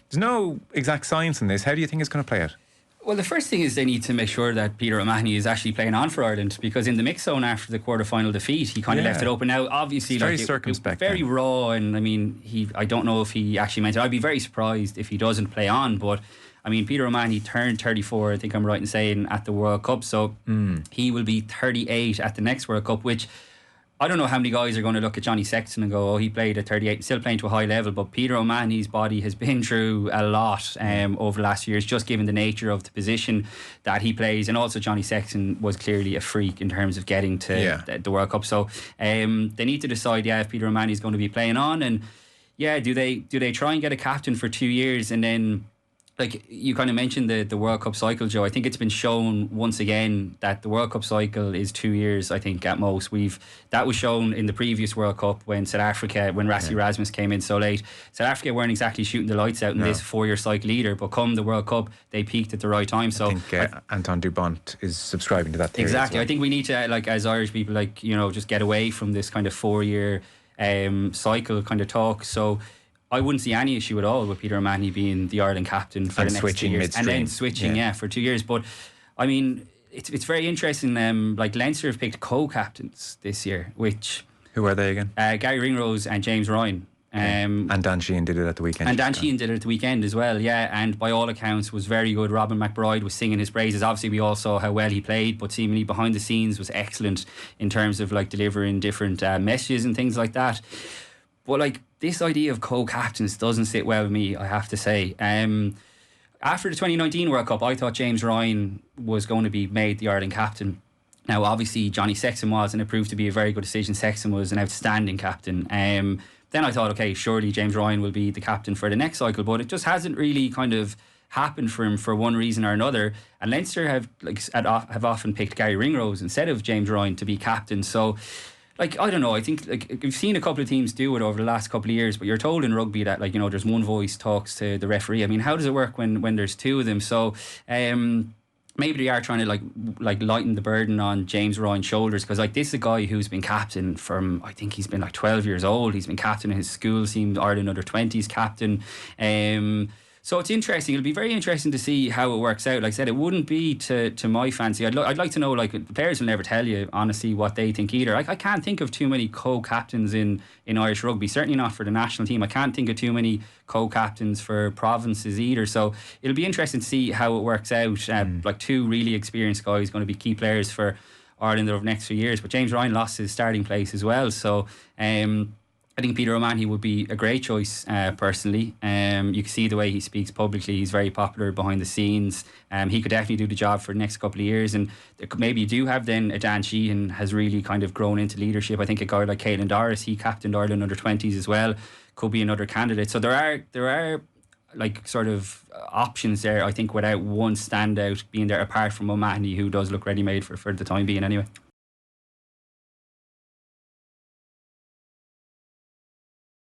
There's no exact science in this. How do you think it's going to play out? Well, the first thing is they need to make sure that Peter O'Mahony is actually playing on for Ireland, because in the mix zone after the quarter-final defeat, he kind of left it open. Now, obviously, it's very circumspect, very raw, and I mean, I don't know if he actually meant it. I'd be very surprised if he doesn't play on, but I mean, Peter O'Mahony turned 34, I think I'm right in saying, at the World Cup, so he will be 38 at the next World Cup, which I don't know how many guys are going to look at Johnny Sexton and go, oh, he played at 38, still playing to a high level. But Peter O'Mahony's body has been through a lot over the last years, just given the nature of the position that he plays. And also Johnny Sexton was clearly a freak in terms of getting to the World Cup. So they need to decide, if Peter O'Mahony's going to be playing on. And do they try and get a captain for 2 years and then... Like you kind of mentioned the World Cup cycle, Joe. I think it's been shown once again that the World Cup cycle is 2 years, I think, at most. That was shown in the previous World Cup when Rassie Rasmus came in so late. South Africa weren't exactly shooting the lights out in this 4-year cycle either, but come the World Cup, they peaked at the right time. So I think Anton Dubont is subscribing to that theory. Exactly. Well. I think we need to, as Irish people, just get away from this kind of 4-year cycle kind of talk. So I wouldn't see any issue at all with Peter O'Mahony being the Ireland captain for the next 2 years. Midstream. And then switching, for 2 years. But I mean, it's very interesting. Leinster have picked co-captains this year, which... Who are they again? Gary Ringrose and James Ryan. And Dan Sheehan did it at the weekend. And Dan Sheehan did it at the weekend as well, and by all accounts was very good. Robin McBride was singing his praises. Obviously we all saw how well he played, but seemingly behind the scenes was excellent in terms of delivering different messages and things like that. But this idea of co-captains doesn't sit well with me, I have to say. After the 2019 World Cup, I thought James Ryan was going to be made the Ireland captain. Now, obviously, Johnny Sexton was, and it proved to be a very good decision. Sexton was an outstanding captain. Then I thought, okay, surely James Ryan will be the captain for the next cycle, but it just hasn't really kind of happened for him for one reason or another. And Leinster have often picked Gary Ringrose instead of James Ryan to be captain. So... I don't know, I think we've seen a couple of teams do it over the last couple of years, but you're told in rugby that there's one voice talks to the referee. I mean, how does it work when there's two of them? So maybe they are trying to lighten the burden on James Ryan's shoulders, because this is a guy who's been captain from, I think he's been 12 years old. He's been captain in his school team, Ireland under-20s captain. So it's interesting. It'll be very interesting to see how it works out. Like I said, it wouldn't be to my fancy. I'd like to know, the players will never tell you, honestly, what they think either. I can't think of too many co-captains in Irish rugby, certainly not for the national team. I can't think of too many co-captains for provinces either. So it'll be interesting to see how it works out. Two really experienced guys going to be key players for Ireland over the next few years. But James Ryan lost his starting place as well. So... I think Peter O'Mahony would be a great choice, personally. You can see the way he speaks publicly. He's very popular behind the scenes. He could definitely do the job for the next couple of years. And maybe you do have then a Dan Sheehan has really kind of grown into leadership. I think a guy like Caelan Doris, he captained Ireland under-20s as well, could be another candidate. So there are sort of options there, I think, without one standout being there, apart from O'Mahony, who does look ready-made for the time being anyway.